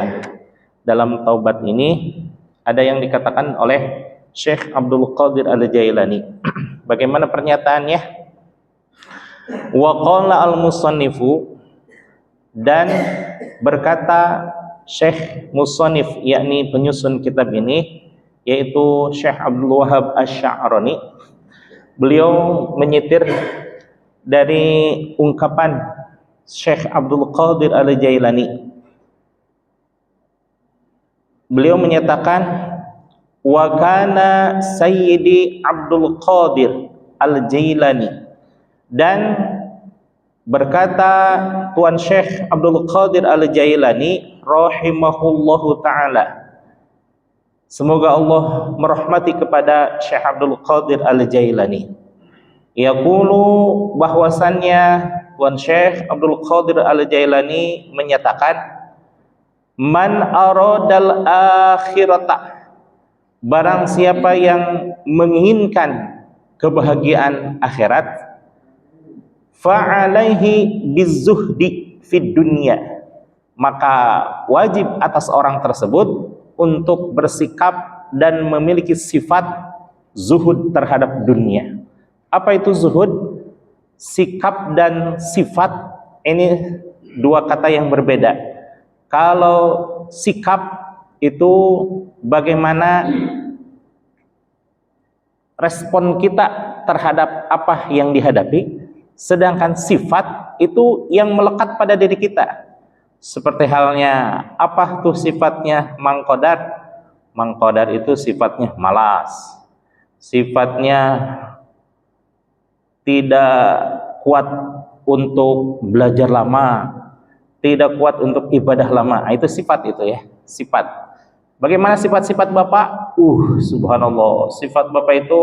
ya. Dalam taubat ini ada yang dikatakan oleh Syekh Abdul Qadir Al-Jailani. Bagaimana pernyataannya? Wa qala al-musannifu, dan berkata Syekh Musannif, yakni penyusun kitab ini, yaitu Syekh Abdul Wahab Asy-Sya'rani. Beliau menyitir dari ungkapan Syekh Abdul Qadir Al-Jailani. Beliau menyatakan, wa kana Sayyidi Abdul Qadir Al-Jailani, dan berkata Tuan Syekh Abdul Qadir Al-Jailani rahimahullahu ta'ala, semoga Allah merahmati kepada Syekh Abdul Qadir Al-Jailani, yaqulu, bahwasannya Tuan Syekh Abdul Qadir Al-Jailani menyatakan, man aradal akhirata, barang siapa yang menginginkan kebahagiaan akhirat, fa'alaihi bizuhdi fid dunya, maka wajib atas orang tersebut untuk bersikap dan memiliki sifat zuhud terhadap dunia. Apa itu zuhud? Sikap dan sifat ini dua kata yang berbeda. Kalau sikap itu bagaimana respon kita terhadap apa yang dihadapi, sedangkan sifat itu yang melekat pada diri kita. Seperti halnya, apa tuh sifatnya Mang Qadar? Mang Qadar itu sifatnya malas, sifatnya tidak kuat untuk belajar lama, tidak kuat untuk ibadah lama. Itu sifat itu ya, sifat. Bagaimana sifat-sifat Bapak? Subhanallah, sifat Bapak itu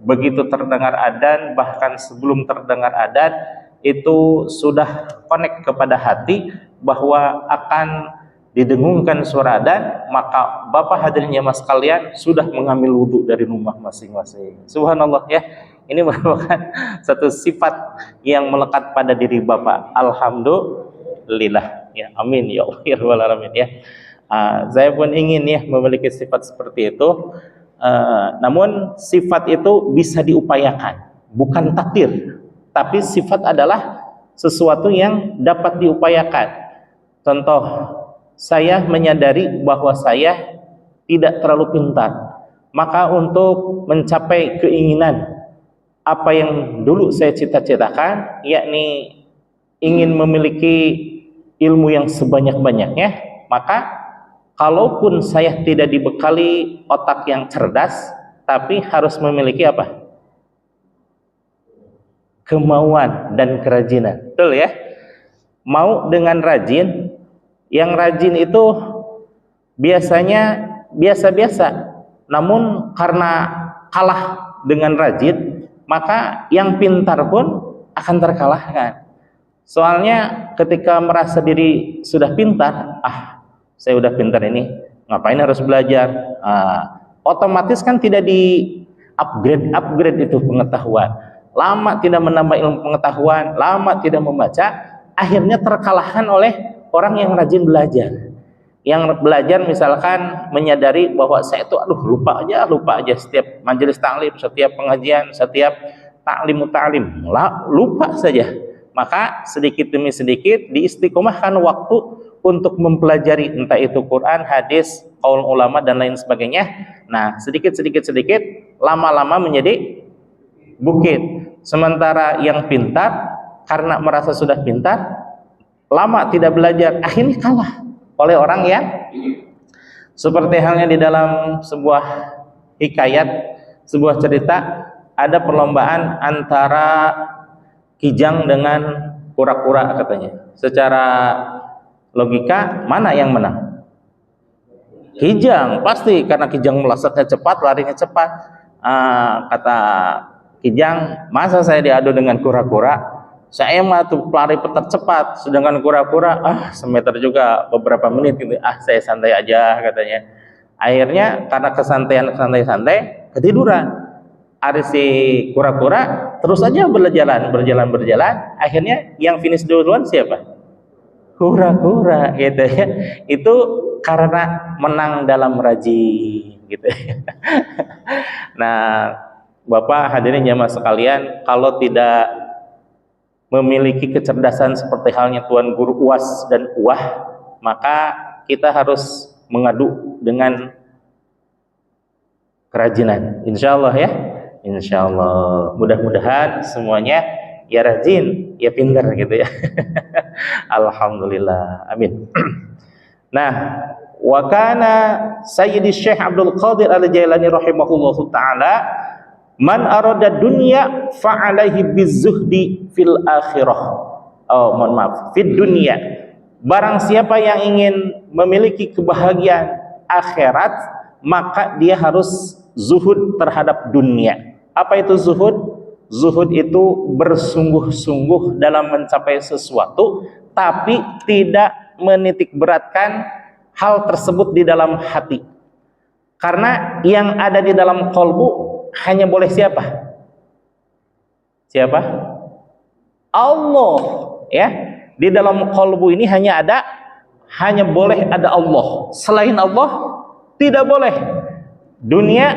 begitu terdengar adzan, bahkan sebelum terdengar adzan itu sudah connect kepada hati bahwa akan didengungkan suara adzan, maka Bapak hadirin jemaah sekalian sudah mengambil wudhu dari rumah masing-masing. Subhanallah ya. Ini merupakan satu sifat yang melekat pada diri Bapak. Alhamdulillah ya, amin ya Allah ya rabbal alamin ya. Saya pun ingin ya memiliki sifat seperti itu. Namun sifat itu bisa diupayakan, bukan takdir, tapi sifat adalah sesuatu yang dapat diupayakan. Contoh, saya menyadari bahwa saya tidak terlalu pintar, maka untuk mencapai keinginan apa yang dulu saya cita-citakan, yakni ingin memiliki ilmu yang sebanyak-banyaknya, maka kalaupun saya tidak dibekali otak yang cerdas, tapi harus memiliki apa? Kemauan dan kerajinan. Betul ya? Mau dengan rajin. Yang rajin itu biasanya biasa-biasa, namun karena kalah dengan rajin, maka yang pintar pun akan terkalahkan. Soalnya ketika merasa diri sudah pintar, saya udah pintar ini, ngapain harus belajar? Otomatis kan tidak di upgrade itu pengetahuan. Lama tidak menambah ilmu pengetahuan, lama tidak membaca, akhirnya terkalahkan oleh orang yang rajin belajar. Yang belajar misalkan menyadari bahwa saya itu lupa aja setiap majelis taklim, setiap pengajian, setiap taklim, lupa saja. Maka sedikit demi sedikit diistiqomahkan waktu untuk mempelajari, entah itu Quran, hadis, qaul ulama dan lain sebagainya. Nah, sedikit lama-lama menjadi bukit. Sementara yang pintar karena merasa sudah pintar, lama tidak belajar, akhirnya kalah oleh orang yang seperti halnya di dalam sebuah hikayat, sebuah cerita, ada perlombaan antara kijang dengan kura-kura katanya. Secara logika mana yang menang? Kijang pasti, karena kijang melesatnya cepat, larinya cepat. Kata kijang, masa saya diadu dengan kura-kura? Saya mah tuh pelari petar cepat, sedangkan kura-kura semeter juga beberapa menit gitu. Saya santai aja katanya. Akhirnya karena kesantaian santai ketiduran. Ada si kura-kura terus aja berjalan. Akhirnya yang finish duluan siapa? Kura-kura gitu ya. Itu karena menang dalam rajin gitu ya. Nah, Bapak hadirin jamaah sekalian, kalau tidak memiliki kecerdasan seperti halnya Tuan Guru Uas dan Uwah, maka kita harus mengadu dengan kerajinan. Insya Allah ya. Insya Allah. Mudah-mudahan semuanya ya rajin, ya pintar gitu ya. Alhamdulillah. Amin. Nah, wa kana Sayyidi Syekh Abdul Qadir Al-Jailani rahimahullahu taala, man arada dunya fa'alaihi bizuhdi fil akhirah. Oh, mohon maaf, fid dunya. Barang siapa yang ingin memiliki kebahagiaan akhirat, maka dia harus zuhud terhadap dunia. Apa itu zuhud? Zuhud itu bersungguh-sungguh dalam mencapai sesuatu, tapi tidak menitik beratkan hal tersebut di dalam hati. Karena yang ada di dalam kolbu hanya boleh siapa? Siapa? Allah, ya. Di dalam kolbu ini hanya boleh ada Allah. Selain Allah tidak boleh. Dunia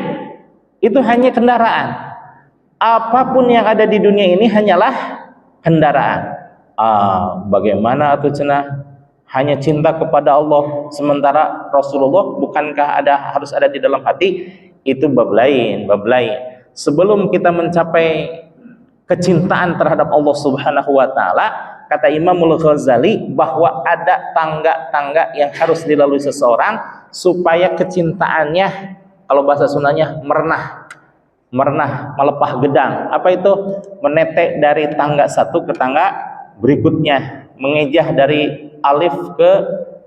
itu hanya kendaraan. Apapun yang ada di dunia ini hanyalah kendaraan. Bagaimana atuh cenah? Hanya cinta kepada Allah, sementara Rasulullah bukankah harus ada di dalam hati? Itu bab lain. Sebelum kita mencapai kecintaan terhadap Allah Subhanahu wa taala, kata Imamul Ghazali bahwa ada tangga-tangga yang harus dilalui seseorang supaya kecintaannya, kalau bahasa Sundanya, merenah, melepah gedang. Apa itu? Menetek dari tangga satu ke tangga berikutnya, mengejah dari alif ke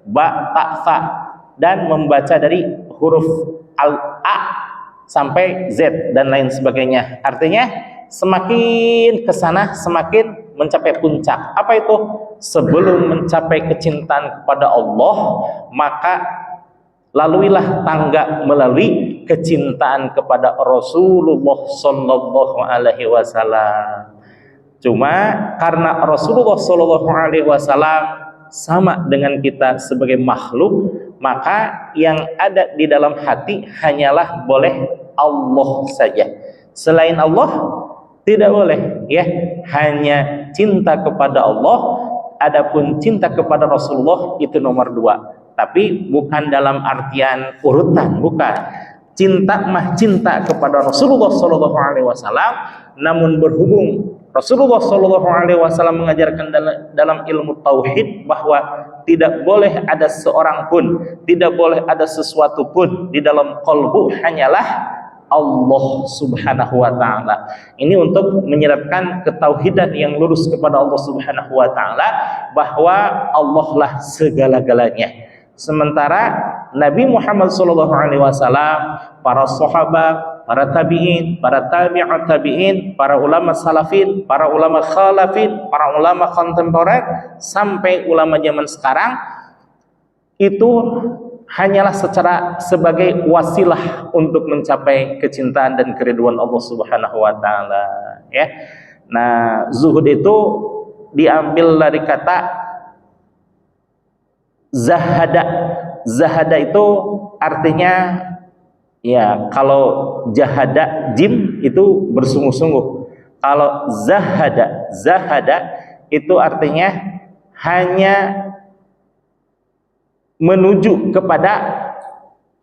ba, ta, sa, dan membaca dari huruf A sampai Z dan lain sebagainya. Artinya semakin ke sana semakin mencapai puncak. Apa itu? Sebelum mencapai kecintaan kepada Allah, maka laluilah tangga melalui kecintaan kepada Rasulullah sallallahu alaihi wasallam. Cuma karena Rasulullah sallallahu alaihi wasallam sama dengan kita sebagai makhluk, maka yang ada di dalam hati hanyalah boleh Allah saja. Selain Allah tidak boleh, ya. Hanya cinta kepada Allah. Adapun cinta kepada Rasulullah itu nomor 2. Tapi bukan dalam artian urutan, bukan. Cinta mah cinta kepada Rasulullah sallallahu alaihi wasallam, namun berhubung Rasulullah sallallahu alaihi wasallam mengajarkan dalam ilmu tauhid bahwa tidak boleh ada seorang pun, tidak boleh ada sesuatu pun di dalam qalbu, hanyalah Allah Subhanahu wa taala. Ini untuk menyeratkan ketauhidan yang lurus kepada Allah Subhanahu wa taala, bahwa Allah lah segala-galanya. Sementara Nabi Muhammad SAW, para sahabat, para tabi'in, para tabi'ut tabi'in, para ulama salafin, para ulama khalafin, para ulama kontemporer, sampai ulama zaman sekarang, itu hanyalah sebagai wasilah untuk mencapai kecintaan dan keriduan Allah Subhanahu wa taala, ya. Nah, zuhud itu diambil dari kata zahada itu artinya, ya, kalau jahada jim itu bersungguh-sungguh. Kalau zahada itu artinya hanya menuju kepada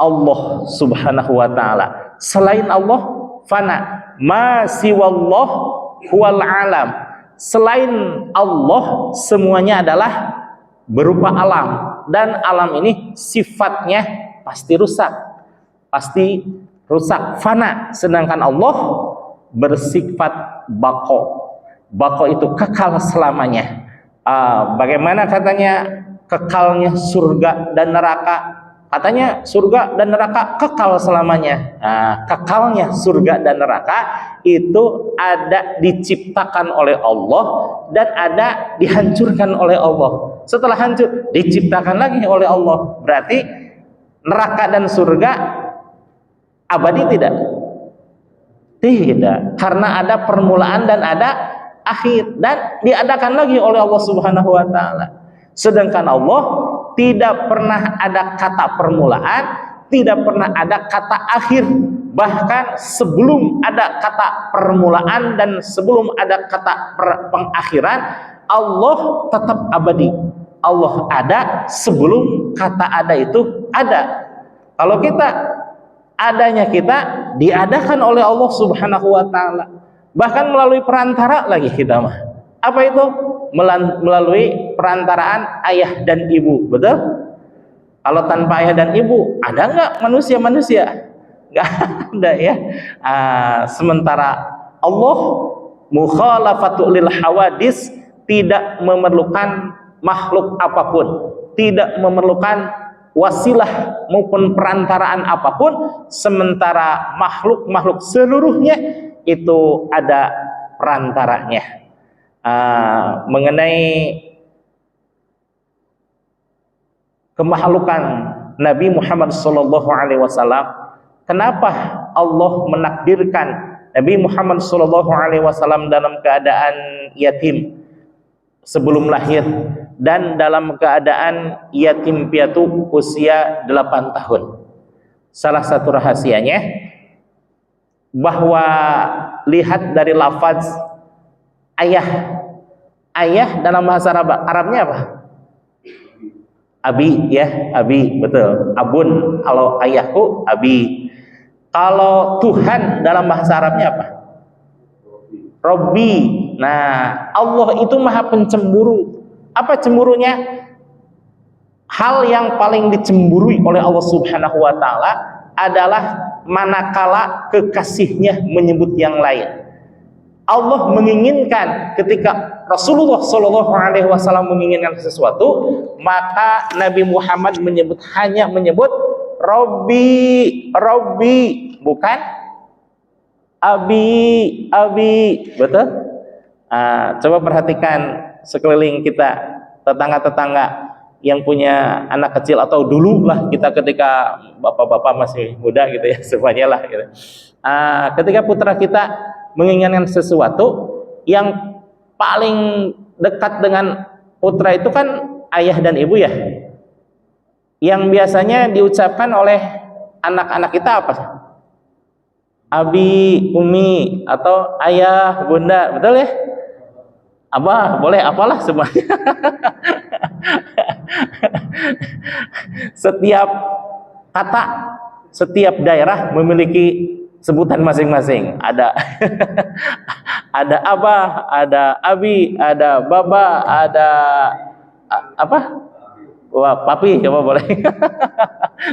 Allah Subhanahu wa taala. Selain Allah fana, ma siwallah huwal alam. Selain Allah semuanya adalah berupa alam, dan alam ini sifatnya pasti rusak, fana. Sedangkan Allah bersifat bako itu kekal selamanya. Bagaimana katanya kekalnya surga dan neraka? Katanya surga dan neraka kekal selamanya. Kekalnya surga dan neraka itu ada diciptakan oleh Allah dan ada dihancurkan oleh Allah. Setelah hancur diciptakan lagi oleh Allah. Berarti neraka dan surga abadi tidak? Tidak, karena ada permulaan dan ada akhir, dan diadakan lagi oleh Allah Subhanahu wa taala. Sedangkan Allah tidak pernah ada kata permulaan, tidak pernah ada kata akhir. Bahkan sebelum ada kata permulaan dan sebelum ada kata pengakhiran, Allah tetap abadi. Allah ada sebelum kata ada itu ada. Kalau kita, adanya kita diadakan oleh Allah Subhanahu wa taala. Bahkan melalui perantara lagi kita mah. Apa itu? Melalui perantaraan ayah dan ibu, betul? Kalau tanpa ayah dan ibu, ada nggak manusia-manusia? Nggak ada ya. Sementara Allah mukhalafatu lil hawadis, tidak memerlukan makhluk apapun, tidak memerlukan wasilah maupun perantaraan apapun, sementara makhluk-makhluk seluruhnya itu ada perantaranya. Mengenai kemakhlukan Nabi Muhammad SAW, kenapa Allah menakdirkan Nabi Muhammad SAW dalam keadaan yatim sebelum lahir dan dalam keadaan yatim piatu usia 8 tahun. Salah satu rahasianya bahwa lihat dari lafaz ayah. Ayah dalam bahasa Arabnya apa? Abi ya, abi, betul. Abun kalau ayahku, abi. Kalau Tuhan dalam bahasa Arabnya apa? Robbi. Nah, Allah itu maha pencemburu. Apa cemburunya? Hal yang paling dicemburui oleh Allah Subhanahu wa taala adalah manakala kekasihnya menyebut yang lain. Allah menginginkan ketika Rasulullah SAW menginginkan sesuatu, maka Nabi Muhammad hanya menyebut Robbi, Robbi, bukan Abi, Abi, betul? Coba perhatikan sekeliling kita, tetangga-tetangga yang punya anak kecil, atau dulu lah kita ketika bapak-bapak masih muda gitu ya, semuanya lah gitu. Ketika putra kita menginginkan sesuatu, yang paling dekat dengan putra itu kan ayah dan ibu ya, yang biasanya diucapkan oleh anak-anak kita apa? Abi, umi, atau ayah, bunda, betul ya? Abah, boleh, apalah semuanya. Setiap kata, setiap daerah memiliki sebutan masing-masing. Ada ada abah, ada abi, ada baba, ada apa? Wah, papi, coba boleh.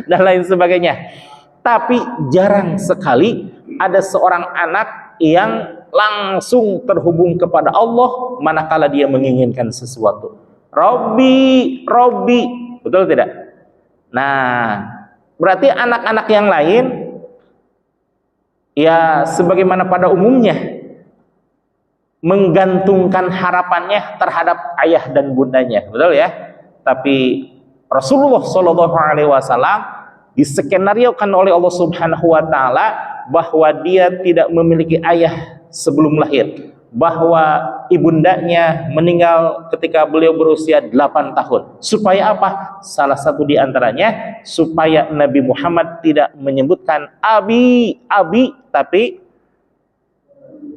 Dan lain sebagainya. Tapi jarang sekali ada seorang anak yang langsung terhubung kepada Allah manakala dia menginginkan sesuatu. Robbi, Robbi, betul tidak? Nah, berarti anak-anak yang lain ya sebagaimana pada umumnya menggantungkan harapannya terhadap ayah dan bundanya, betul ya? Tapi Rasulullah SAW diskenariokan oleh Allah Subhanahu wa taala bahwa dia tidak memiliki ayah sebelum lahir, bahwa ibundanya meninggal ketika beliau berusia 8 tahun. Supaya apa? Salah satu di antaranya supaya Nabi Muhammad tidak menyebutkan abi, abi, tapi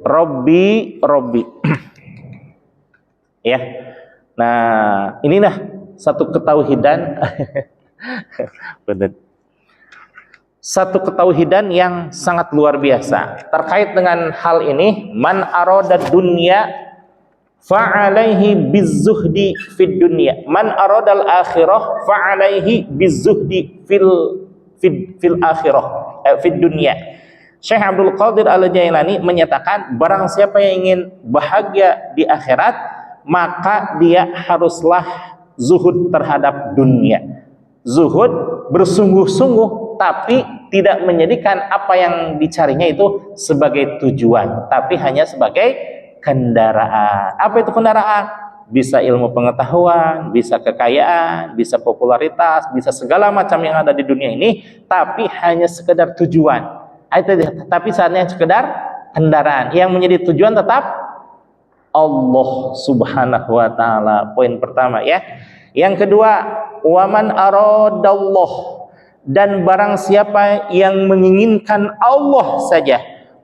Robbi, Robbi. Ya. Nah, inilah satu ketauhidan. Benar. Satu ketauhidan yang sangat luar biasa terkait dengan hal ini. Man arada dunya fa'alaihi bizzuhdi fid dunya, man arada al akhirah fa'alaihi bizzuhdi fil akhirah, fid dunya. Syekh Abdul Qadir Al-Jailani menyatakan, barang siapa yang ingin bahagia di akhirat, maka dia haruslah zuhud terhadap dunia. Zuhud bersungguh-sungguh, tapi tidak menjadikan apa yang dicarinya itu sebagai tujuan, tapi hanya sebagai kendaraan. Apa itu kendaraan? Bisa ilmu pengetahuan, bisa kekayaan, bisa popularitas, bisa segala macam yang ada di dunia ini, tapi hanya sekedar tujuan. Tapi saatnya sekedar kendaraan. Yang menjadi tujuan tetap Allah Subhanahu wa taala. Poin pertama ya. Yang kedua, waman aradallah, dan barang siapa yang menginginkan Allah saja,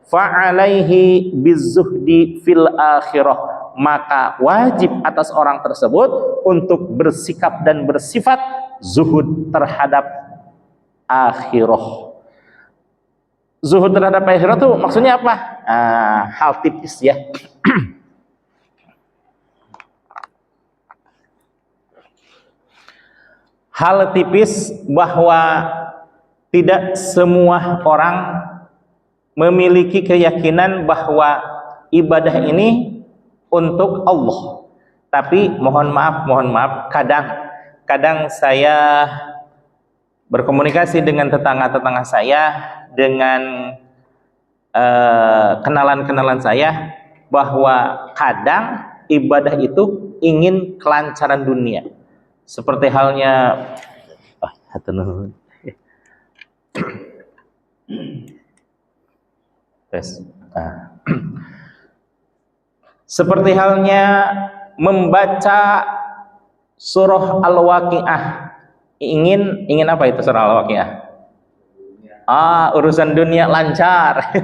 fa'alaihi bizuhdi fil akhirah, maka wajib atas orang tersebut untuk bersikap dan bersifat zuhud terhadap akhirah. Zuhud terhadap akhirah itu maksudnya apa? Hal tipis ya. Hal tipis bahwa tidak semua orang memiliki keyakinan bahwa ibadah ini untuk Allah. Tapi mohon maaf, kadang saya berkomunikasi dengan tetangga-tetangga saya, dengan kenalan-kenalan saya, bahwa kadang ibadah itu ingin kelancaran dunia. Seperti halnya seperti halnya membaca surah Al-Waqiah. Ingin apa itu surah Al-Waqiah? Urusan dunia lancar,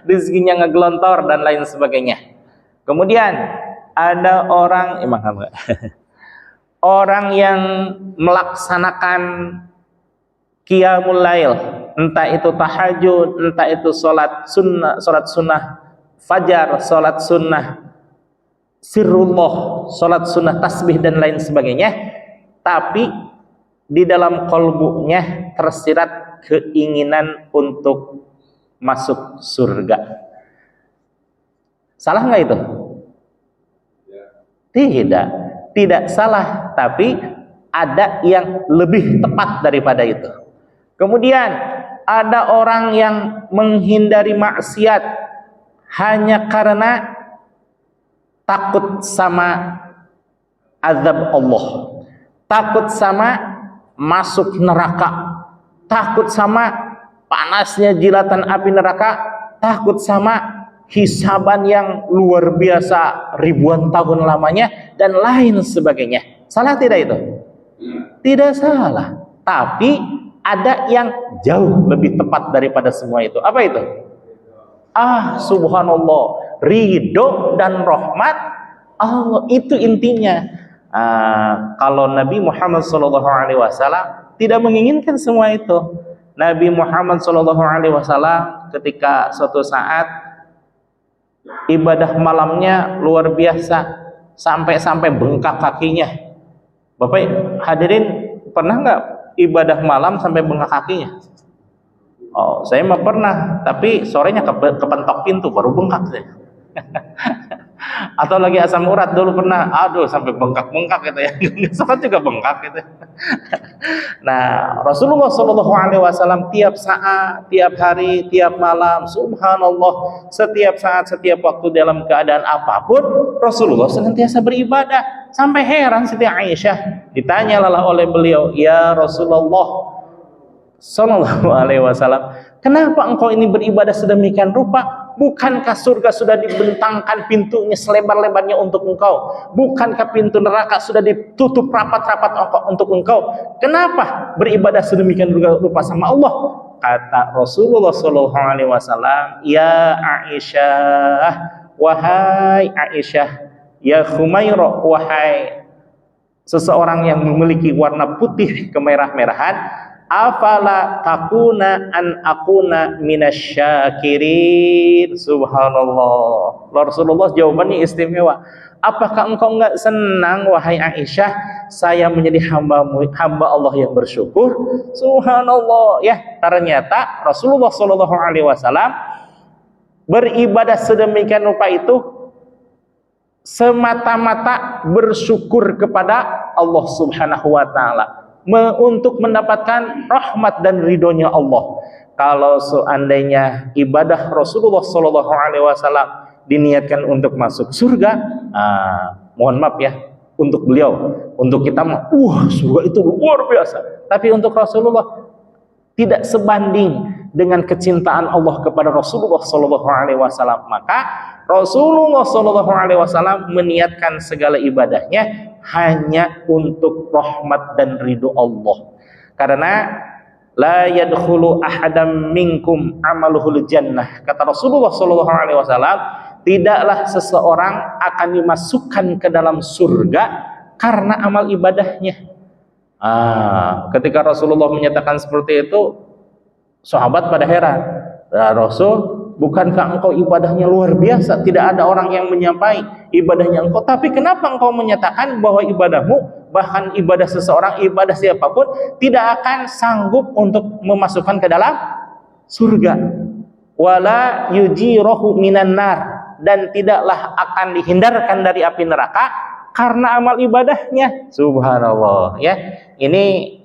rezekinya ngegelontor dan lain sebagainya. Kemudian ada orang orang yang melaksanakan qiyamul lail, entah itu tahajud, entah itu salat sunnah fajar, salat sunnah sirrullah, salat sunnah tasbih dan lain sebagainya, tapi di dalam qalbunya tersirat keinginan untuk masuk surga. Salah nggak itu? Tidak salah, tapi ada yang lebih tepat daripada itu. Kemudian ada orang yang menghindari maksiat hanya karena takut sama azab Allah, takut sama masuk neraka, takut sama panasnya jilatan api neraka, takut sama hisaban yang luar biasa ribuan tahun lamanya dan lain sebagainya. Salah tidak itu? Tidak salah, tapi ada yang jauh lebih tepat daripada semua itu. Apa itu? Subhanallah, ridho dan rahmat Allah, itu intinya. Kalau Nabi Muhammad SAW tidak menginginkan semua itu. Nabi Muhammad SAW ketika suatu saat ibadah malamnya luar biasa, sampai bengkak kakinya. Bapak hadirin, pernah nggak ibadah malam sampai bengkak kakinya? Saya mah pernah, tapi sorenya kepentok pintu baru bengkak saya. Atau lagi asam urat dulu pernah, sampai bengkak gitu ya. Sholat juga bengkak gitu. Nah, Rasulullah SAW tiap saat, tiap hari, tiap malam, subhanallah, setiap saat, setiap waktu dalam keadaan apapun, Rasulullah senantiasa beribadah. Sampai heran Siti Aisyah, ditanyalah oleh beliau, ya Rasulullah Sallallahu Alaihi Wasallam, kenapa engkau ini beribadah sedemikian rupa? Bukankah surga sudah dibentangkan pintunya selebar-lebarnya untuk engkau? Bukankah pintu neraka sudah ditutup rapat-rapat untuk engkau? Kenapa beribadah sedemikian rupa sama Allah? Kata Rasulullah Sallallahu Alaihi Wasallam, ya Aisyah, wahai Aisyah, ya Khumairah, wahai seseorang yang memiliki warna putih kemerah-merahan, afala takuna an akuna minasyakirin. Subhanallah, Rasulullah jawabannya istimewa. Apakah engkau enggak senang wahai Aisyah, saya menjadi hamba Allah yang bersyukur? Subhanallah, ya, ternyata Rasulullah SAW beribadah sedemikian rupa itu semata-mata bersyukur kepada Allah Subhanahu wa taala, untuk mendapatkan rahmat dan ridhonya Allah. Kalau seandainya ibadah Rasulullah SAW diniatkan untuk masuk surga, mohon maaf ya, untuk beliau, untuk kita mah, surga itu luar biasa. Tapi untuk Rasulullah tidak sebanding dengan kecintaan Allah kepada Rasulullah Shallallahu Alaihi Wasallam, maka Rasulullah Shallallahu Alaihi Wasallam meniatkan segala ibadahnya hanya untuk rahmat dan ridho Allah. Karena la yadkhulu ahadam minkum amaluhul jannah, kata Rasulullah Shallallahu Alaihi Wasallam, tidaklah seseorang akan dimasukkan ke dalam surga karena amal ibadahnya. Ketika Rasulullah menyatakan seperti itu, sahabat pada heran. Rasul, bukankah engkau ibadahnya luar biasa? Tidak ada orang yang menyampai ibadahnya engkau. Tapi kenapa engkau menyatakan bahwa ibadahmu, bahkan ibadah seseorang, ibadah siapapun, tidak akan sanggup untuk memasukkan ke dalam surga? Wala yujirohu minan nar, dan tidaklah akan dihindarkan dari api neraka karena amal ibadahnya. Subhanallah, ya. Ini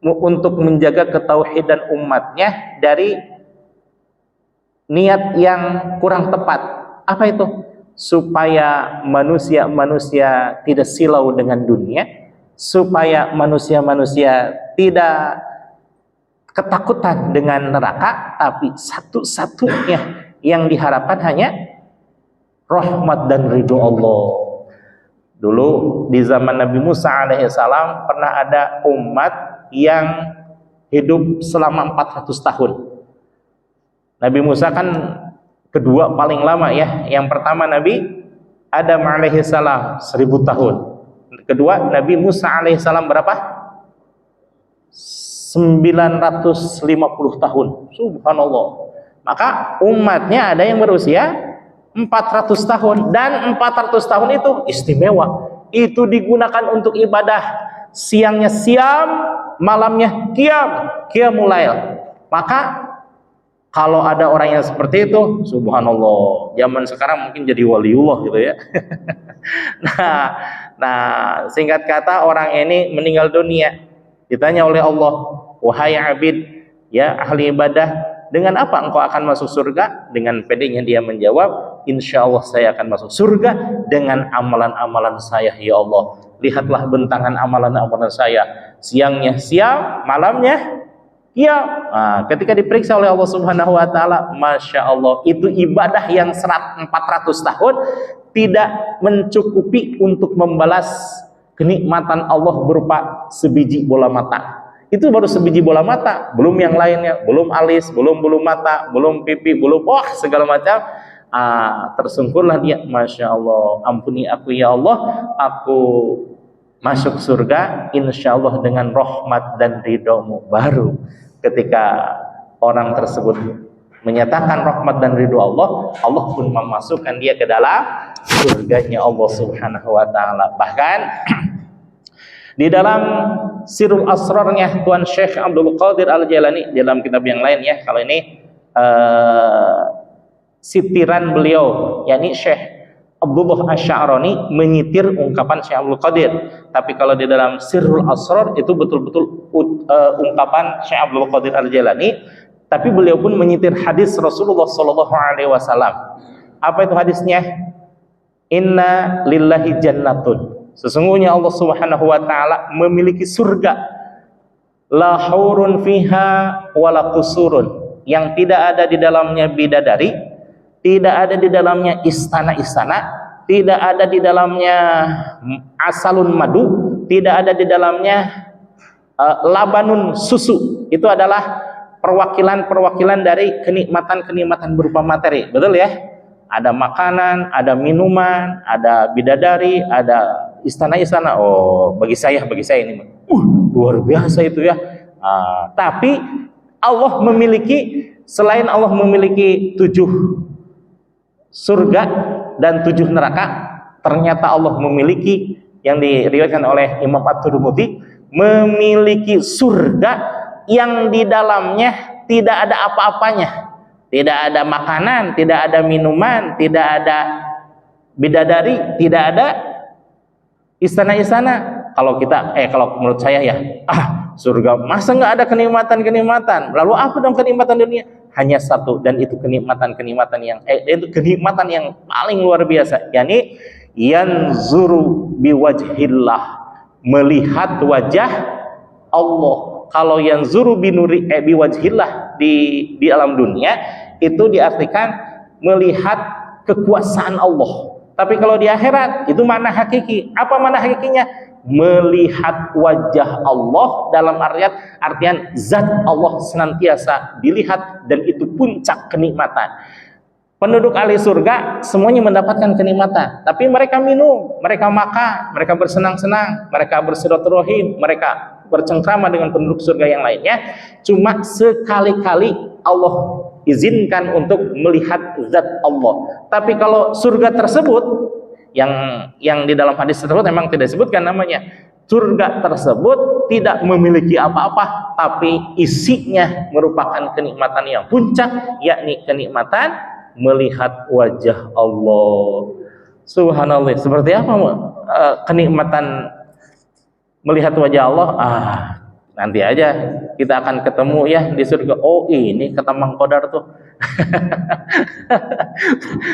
untuk menjaga ketauhidan umatnya dari niat yang kurang tepat. Apa itu? Supaya manusia-manusia tidak silau dengan dunia, supaya manusia-manusia tidak ketakutan dengan neraka, tapi satu-satunya yang diharapkan hanya rahmat dan ridho Allah. Dulu di zaman Nabi Musa alaihissalam pernah ada umat yang hidup selama 400 tahun. Nabi Musa kan kedua paling lama ya. Yang pertama Nabi Adam alaihissalam 1000 tahun. Kedua Nabi Musa alaihissalam berapa? 950 tahun. Subhanallah. Maka umatnya ada yang berusia 400 tahun, dan 400 tahun itu istimewa. Itu digunakan untuk ibadah. Siangnya siam, malamnya qiyamul lail. Maka kalau ada orang yang seperti itu, subhanallah, zaman sekarang mungkin jadi waliullah gitu ya. Nah, singkat kata, orang ini meninggal dunia. Ditanya oleh Allah, wahai abid, ya ahli ibadah, dengan apa engkau akan masuk surga? Dengan pedenya dia menjawab, insya Allah saya akan masuk surga dengan amalan-amalan saya, ya Allah. Lihatlah bentangan amalan-amalan saya. Siangnya siang, malamnya qiyam. Ketika diperiksa oleh Allah Subhanahu wa taala, Masya Allah, itu ibadah yang 400 tahun tidak mencukupi untuk membalas kenikmatan Allah berupa sebiji bola mata. Itu baru sebiji bola mata, belum yang lainnya, belum alis, belum bulu mata, belum pipi, belum segala macam. Tersungkurlah dia, Masya Allah, ampuni aku ya Allah, aku masuk surga insya Allah dengan rahmat dan ridhomu. Baru ketika orang tersebut menyatakan rahmat dan ridho Allah, Allah pun memasukkan dia ke dalam surganya Allah Subhanahu wa taala. Bahkan di dalam Sirrul Asrarnya Tuan Syekh Abdul Qadir Al-Jailani, dalam kitab yang lain ya, kalau ini sitiran beliau, yakni Syekh Abdullah Asy'arani menyitir ungkapan Syekh Abdul Qadir. Tapi kalau di dalam Sirrul Asrar itu betul-betul ungkapan Syekh Abdul Qadir Al-Jailani, tapi beliau pun menyitir hadis Rasulullah sallallahu alaihi wasallam. Apa itu hadisnya? Inna lillahi jannatun, sesungguhnya Allah Subhanahu wa taala memiliki surga, la haurun fiha wala qusurun, yang tidak ada di dalamnya bidadari, tidak ada di dalamnya istana-istana, tidak ada di dalamnya asalun madu, tidak ada di dalamnya labanun susu. Itu adalah perwakilan-perwakilan dari kenikmatan-kenikmatan berupa materi. Betul ya? Ada makanan, ada minuman, ada bidadari, ada istana-istana. Oh, bagi saya ini luar biasa itu ya. Tapi Allah memiliki, selain Allah memiliki 7 surga dan 7 neraka, ternyata Allah memiliki, yang diriwayatkan oleh Imam At-Tirmidzi, memiliki surga yang di dalamnya tidak ada apa-apanya. Tidak ada makanan, tidak ada minuman, tidak ada bidadari, tidak ada istana-istana. Kalau menurut saya ya, surga masa nggak ada kenikmatan-kenikmatan? Lalu apa dong kenikmatan dunia? Hanya satu, dan itu kenikmatan-kenikmatan yang itu kenikmatan yang paling luar biasa, yakni yanzuru biwajhillah, melihat wajah Allah. Kalau yang zuru binuri biwajhillah di alam dunia itu diartikan melihat kekuasaan Allah. Tapi kalau di akhirat itu mana hakiki. Apa mana hakikinya? Melihat wajah Allah dalam artian zat Allah senantiasa dilihat, dan itu puncak kenikmatan. Penduduk ahli surga semuanya mendapatkan kenikmatan, tapi mereka minum, mereka makan, mereka bersenang-senang, mereka bersilaturahim, mereka bercengkrama dengan penduduk surga yang lainnya. Cuma sekali-kali Allah izinkan untuk melihat zat Allah. Tapi kalau surga tersebut yang di dalam hadis tersebut memang tidak disebutkan namanya, surga tersebut tidak memiliki apa-apa, tapi isinya merupakan kenikmatan yang puncak, yakni kenikmatan melihat wajah Allah. Subhanallah. Seperti apa kenikmatan melihat wajah Allah? Nanti aja kita akan ketemu ya di surga. Oh, ini kata Mang Kodar tuh.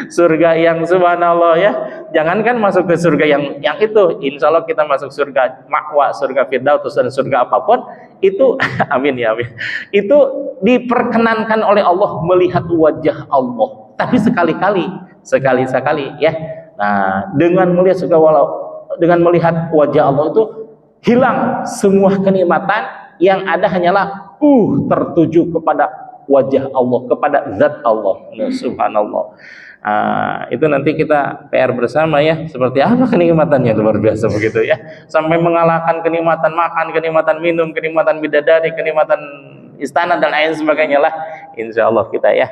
Surga yang subhanallah ya. Jangankan masuk ke surga yang itu, insya Allah kita masuk surga ma'wa, surga firdaus, dan surga apapun itu amin ya amin. Itu diperkenankan oleh Allah melihat wajah Allah. Tapi sekali-sekali ya. Nah, dengan melihat wajah Allah itu hilang semua kenikmatan, yang ada hanyalah tertuju kepada wajah Allah, kepada zat Allah. Subhanallah. Itu nanti kita PR bersama ya, seperti apa kenikmatannya, luar biasa begitu ya, sampai mengalahkan kenikmatan makan, kenikmatan minum, kenikmatan bidadari, kenikmatan istana dan lain sebagainya lah. Insya Allah kita ya,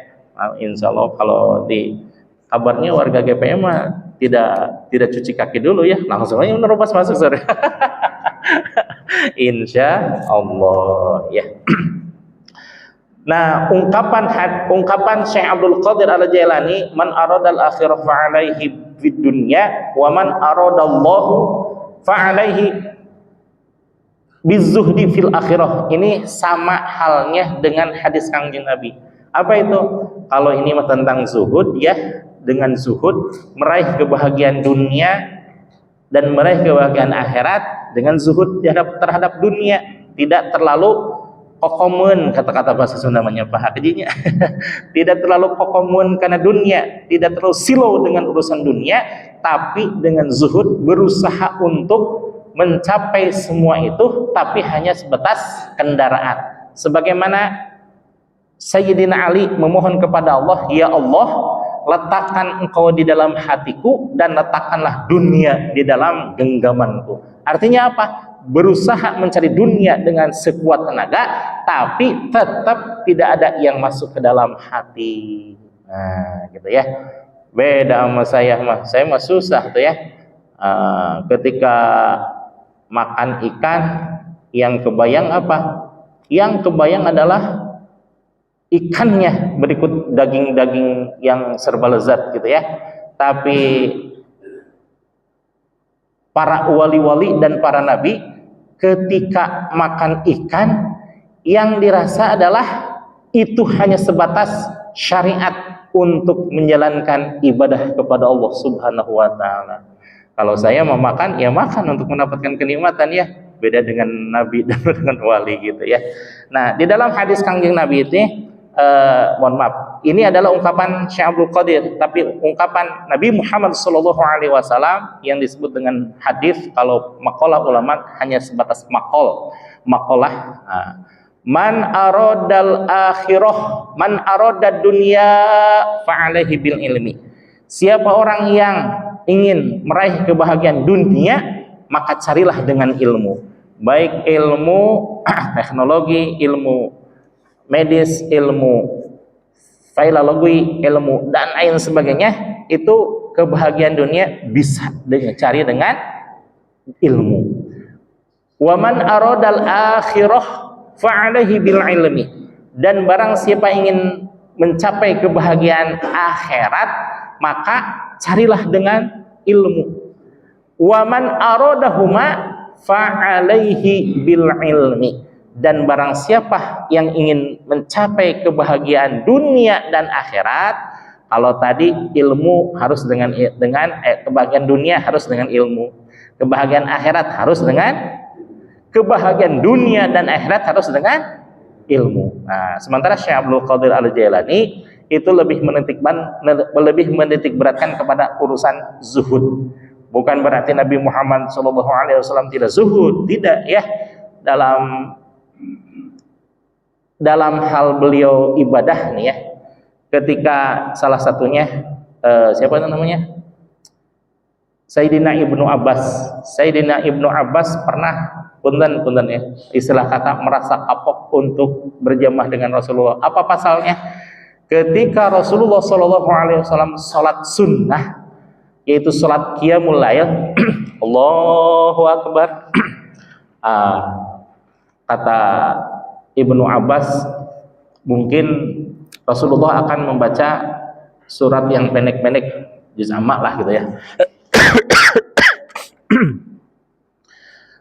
insya Allah kalau di kabarnya warga GPM tidak cuci kaki dulu ya, langsung aja menerobos masuk surga. Insya Allah ya. Nah, ungkapan Syekh Abdul Qadir Al-Jailani, man aradal akhirah fa'alaihi fid dunya wa man aradallahu fa'alaihi bizuhdi fil akhirah. Ini sama halnya dengan hadis Kangjeng Nabi. Apa itu? Kalau ini tentang zuhud ya, dengan zuhud meraih kebahagiaan dunia dan meraih kebahagiaan akhirat dengan zuhud terhadap dunia, tidak terlalu kokomun, kata-kata bahasa Sunda Pak Hajinya. Tidak terlalu kokomun karena dunia, tidak terlalu silau dengan urusan dunia, tapi dengan zuhud berusaha untuk mencapai semua itu, tapi hanya sebatas kendaraan. Sebagaimana Sayyidina Ali memohon kepada Allah, ya Allah, letakkan engkau di dalam hatiku dan letakkanlah dunia di dalam genggamanku. Artinya apa? Berusaha mencari dunia dengan sekuat tenaga, tapi tetap tidak ada yang masuk ke dalam hati. Nah, gitu ya. Beda sama saya mah susah tuh ya. Ketika makan ikan, yang kebayang apa? Yang kebayang adalah ikannya, berikut daging-daging yang serba lezat gitu ya. Tapi para wali-wali dan para nabi ketika makan ikan, yang dirasa adalah itu hanya sebatas syariat untuk menjalankan ibadah kepada Allah Subhanahu wa taala. Kalau saya mau makan, ya makan untuk mendapatkan kenikmatan ya. Beda dengan nabi dan dengan wali gitu ya. Nah, di dalam hadis Kangjeng Nabi itu mohon maaf, ini adalah ungkapan Syekh Abdul Qadir, tapi ungkapan Nabi Muhammad SAW yang disebut dengan hadis. Kalau maqalah ulama hanya sebatas maqalah. Man aradal akhirah, man aradad dunya fa'alaihi bil ilmi. Siapa orang yang ingin meraih kebahagiaan dunia, maka carilah dengan ilmu, baik ilmu teknologi, ilmu medis, ilmu filologi, ilmu dan lain sebagainya. Itu kebahagiaan dunia bisa dicari dengan ilmu. Wa man aradal akhirah fa'alaihi bil ilmi. Dan barang siapa ingin mencapai kebahagiaan akhirat, maka carilah dengan ilmu. Wa man aradahuma fa'alaihi bil ilmi. Dan barang siapa yang ingin mencapai kebahagiaan dunia dan akhirat, kalau tadi ilmu harus dengan kebahagiaan dunia harus dengan ilmu, kebahagiaan akhirat harus dengan kebahagiaan dunia dan akhirat harus dengan ilmu. Nah, sementara Syekh Abdul Qadir Al-Jailani itu lebih menitik beratkan kepada urusan zuhud. Bukan berarti Nabi Muhammad SAW tidak zuhud, tidak ya. Dalam hal beliau ibadah nih ya, ketika salah satunya siapa namanya? Sayyidina Ibnu Abbas. Sayyidina Ibnu Abbas pernah punten ya, istilah kata merasa kapok untuk berjamaah dengan Rasulullah. Apa pasalnya? Ketika Rasulullah SAW salat sunnah, yaitu salat qiyamul lail, Allahu Akbar. Kata Ibnu Abbas, mungkin Rasulullah akan membaca surat yang pendek-pendek, juz amma lah gitu ya.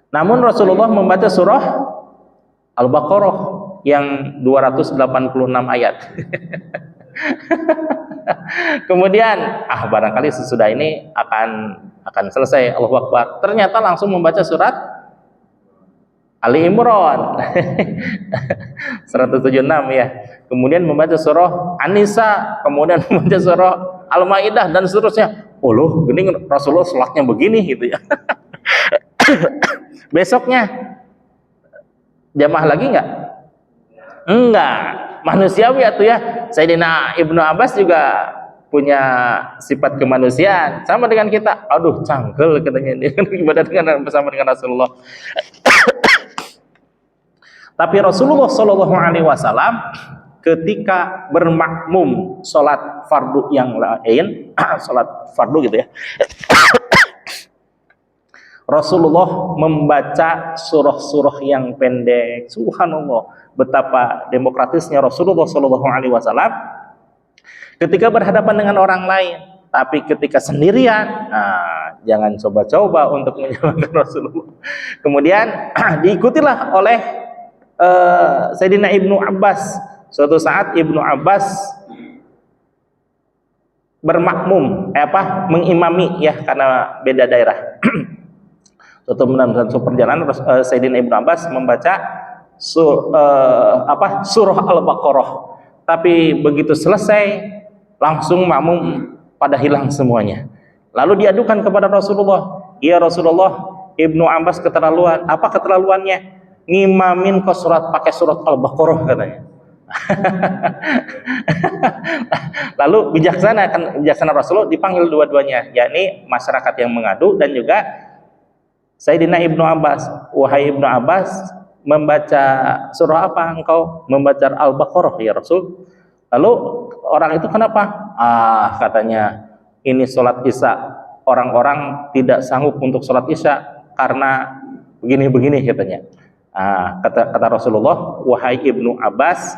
Namun Rasulullah membaca surah Al-Baqarah yang 286 ayat. Kemudian barangkali sesudah ini akan selesai, Allahu Akbar. Ternyata langsung membaca surat Ali Imran 176 ya. Kemudian membaca surah An-Nisa, kemudian membaca surah Al-Maidah dan seterusnya. Oh loh, ini Rasulullah salatnya begini gitu ya. Besoknya jamaah lagi enggak? Enggak, manusiawi atuh ya. Sayyidina Ibnu Abbas juga punya sifat kemanusiaan sama dengan kita. Aduh, cangkel katanya ini ibadah bersama dengan Rasulullah. Tapi Rasulullah Shallallahu Alaihi Wasallam ketika bermakmum sholat fardu yang lain, sholat fardu gitu ya, Rasulullah membaca surah-surah yang pendek. Subhanallah, betapa demokratisnya Rasulullah Shallallahu Alaihi Wasallam ketika berhadapan dengan orang lain. Tapi ketika sendirian, jangan coba-coba untuk menyalahkan Rasulullah. Kemudian diikutilah oleh Sayyidina Ibnu Abbas. Suatu saat Ibnu Abbas bermakmum, mengimami ya, karena beda daerah. Suatu perjalanan Sayyidina Ibnu Abbas membaca surah Al-Baqarah. Tapi begitu selesai langsung makmum pada hilang semuanya. Lalu diadukan kepada Rasulullah, "Ya Rasulullah, Ibnu Abbas keterlaluan." Apa keterlaluannya? Ngimamin ke pakai surat Al-Baqarah katanya. Lalu bijaksana Rasulullah dipanggil dua-duanya, yakni masyarakat yang mengadu dan juga Sayyidina Ibnu Abbas. "Wahai Ibnu Abbas, membaca surah apa engkau?" "Membaca Al-Baqarah ya Rasul." Lalu orang itu kenapa? Katanya, "Ini sholat isya. Orang-orang tidak sanggup untuk sholat isya karena begini-begini," katanya. Kata Rasulullah, "Wahai Ibnu Abbas,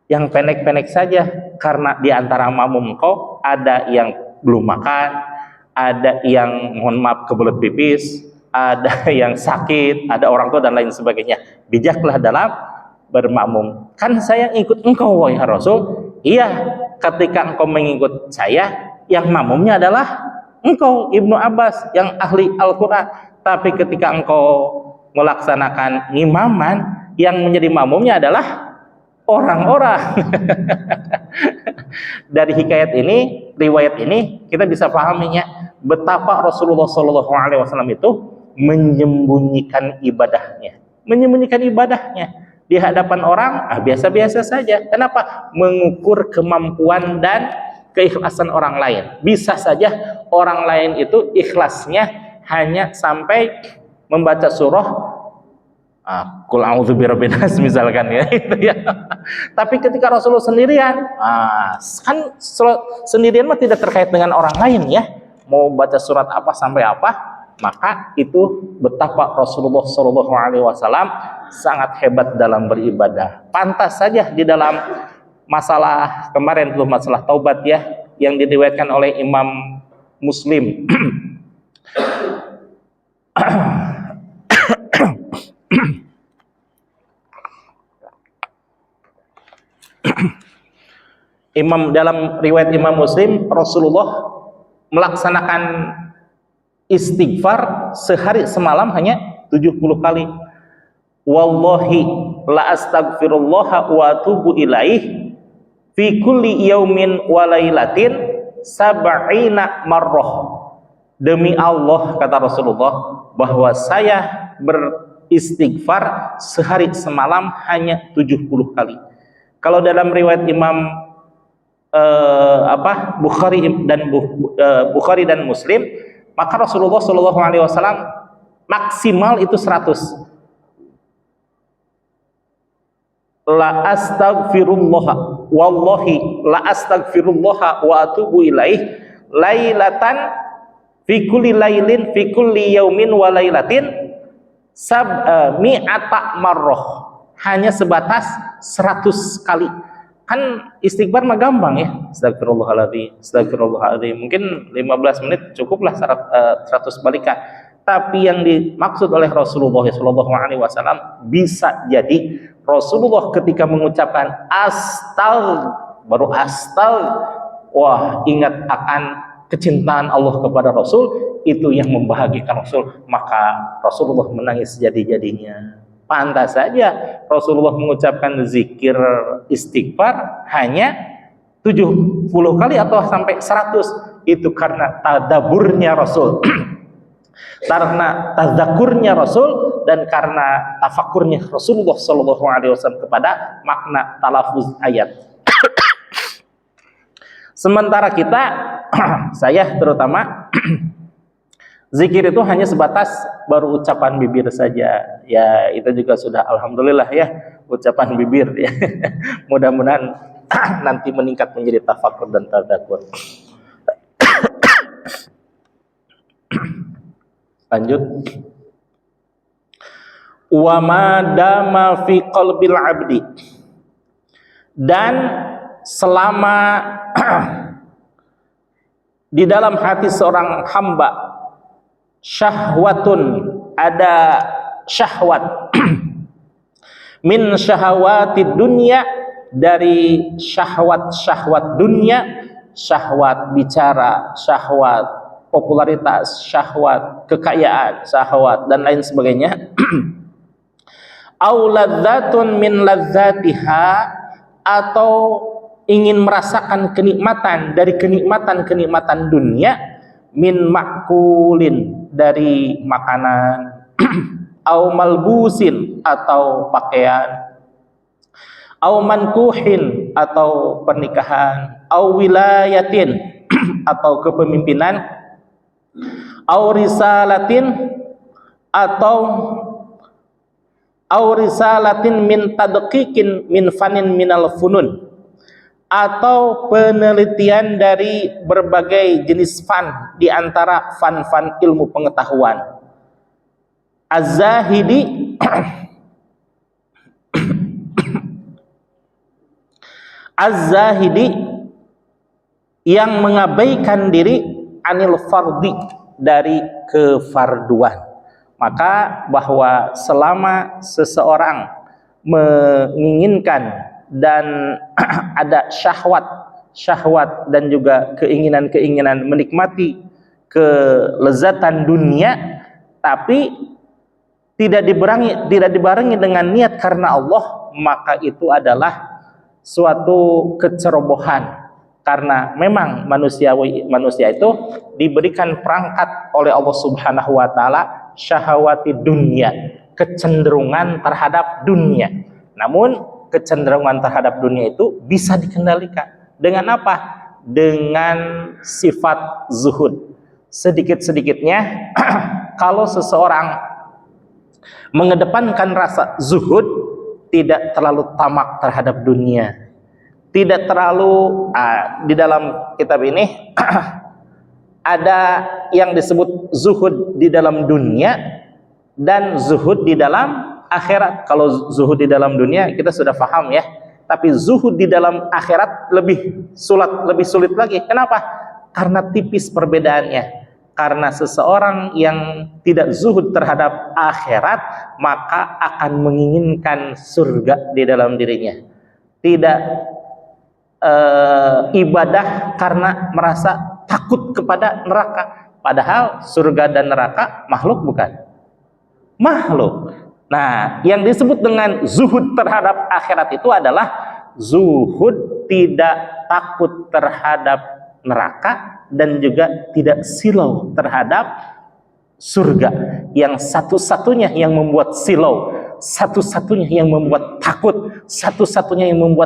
yang pendek-pendek saja, karena di antara makmum engkau ada yang belum makan, ada yang mohon maaf kebelet pipis, ada yang sakit, ada orang tua dan lain sebagainya. Bijaklah dalam bermakmum. Kan saya ikut engkau wahai Rasul." "Iya, ketika engkau mengikut saya, yang makmumnya adalah engkau Ibnu Abbas yang ahli Al-Quran. Tapi ketika engkau melaksanakan imaman, yang menjadi makmumnya adalah orang-orang." Dari hikayat ini, riwayat ini, kita bisa pahaminya betapa Rasulullah SAW itu menyembunyikan ibadahnya. Di hadapan orang, biasa-biasa saja. Kenapa? Mengukur kemampuan dan keikhlasan orang lain. Bisa saja orang lain itu ikhlasnya hanya sampai membaca surah Qul a'udzu birabbin nas misalkan ya, itu ya. Tapi ketika Rasulullah sendirian, kan sendirian mah tidak terkait dengan orang lain ya. Mau baca surat apa sampai apa, maka itu betapa Rasulullah SAW sangat hebat dalam beribadah. Pantas saja di dalam masalah kemarin tuh, masalah taubat ya, yang diriwayatkan oleh Imam Muslim. Dalam riwayat Imam Muslim, Rasulullah melaksanakan istighfar sehari semalam hanya 70 kali. wallahi la astaghfirullah wa atubu ilaih fi kulli yaumin wa lailatin sab'ina marrah. Demi Allah, kata Rasulullah, bahwa saya beristighfar sehari semalam hanya 70 kali. Kalau dalam riwayat Imam Bukhari dan Muslim, maka Rasulullah Shallallahu Alaihi Wasallam maksimal itu 100. La astaghfirullah wallahi la astaghfirullah wa atubu ilaih lailatan fi kulli lailin fi kulli yaumin wa lailatin mi'ata marrah. Hanya sebatas 100 kali. Kan istighfar mah gampang ya. Astagfirullahaladzim, astagfirullahaladzim. Mungkin 15 menit cukuplah 100 balikan. Tapi yang dimaksud oleh Rasulullah SAW bisa jadi Rasulullah ketika mengucapkan baru wah, ingat akan kecintaan Allah kepada Rasul, itu yang membahagiakan Rasul, maka Rasulullah menangis jadi-jadinya. Pantas saja Rasulullah mengucapkan zikir istighfar hanya 70 kali atau sampai 100. Itu karena tadaburnya Rasul, karena tazakurnya Rasul, dan karena tafakurnya Rasulullah SAW kepada makna talafuz ayat. Sementara kita, saya terutama, zikir itu hanya sebatas baru ucapan bibir saja. Ya, itu juga sudah alhamdulillah ya, ucapan bibir ya. Mudah-mudahan nanti meningkat menjadi tafakur dan tadakur. Lanjut. Wa ma dama fi qalbil abdi, dan selama di dalam hati seorang hamba syahwatun, ada syahwat min syahwati dunia, dari syahwat-syahwat dunia, syahwat bicara, syahwat popularitas, syahwat kekayaan, syahwat dan lain sebagainya. Au ladzatun min ladzatiha, atau ingin merasakan kenikmatan dari kenikmatan dunia, min makulin, dari makanan, au malbusin, atau pakaian, au mankuhin, atau pernikahan, au wilayatin, atau kepemimpinan, au risalatin, atau risalatin min tadqiqin min fanin minal funun, atau penelitian dari berbagai jenis fan di antara fan-fan ilmu pengetahuan. Az-zahidi Az-zahidi, yang mengabaikan diri, anil fardi, dari kefarduan. Maka bahwa selama seseorang menginginkan dan ada syahwat dan juga keinginan menikmati kelezatan dunia, tapi tidak dibarengi dengan niat karena Allah, maka itu adalah suatu kecerobohan. Karena memang manusia itu diberikan perangkat oleh Allah Subhanahu wa taala syahwati dunia, kecenderungan terhadap dunia. Namun kecenderungan terhadap dunia itu bisa dikendalikan dengan apa? Dengan sifat zuhud. Sedikit-sedikitnya kalau seseorang mengedepankan rasa zuhud, tidak terlalu tamak terhadap dunia, tidak terlalu di dalam kitab ini ada yang disebut zuhud di dalam dunia dan zuhud di dalam akhirat. Kalau zuhud di dalam dunia kita sudah paham ya, tapi zuhud di dalam akhirat lebih sulit lagi. Kenapa? Karena tipis perbedaannya. Karena seseorang yang tidak zuhud terhadap akhirat, maka akan menginginkan surga di dalam dirinya. Tidak ibadah karena merasa takut kepada neraka. Padahal surga dan neraka makhluk bukan? Makhluk. Nah, yang disebut dengan zuhud terhadap akhirat itu adalah zuhud tidak takut terhadap neraka dan juga tidak silau terhadap surga. Yang satu-satunya yang membuat silau, satu-satunya yang membuat takut, satu-satunya yang membuat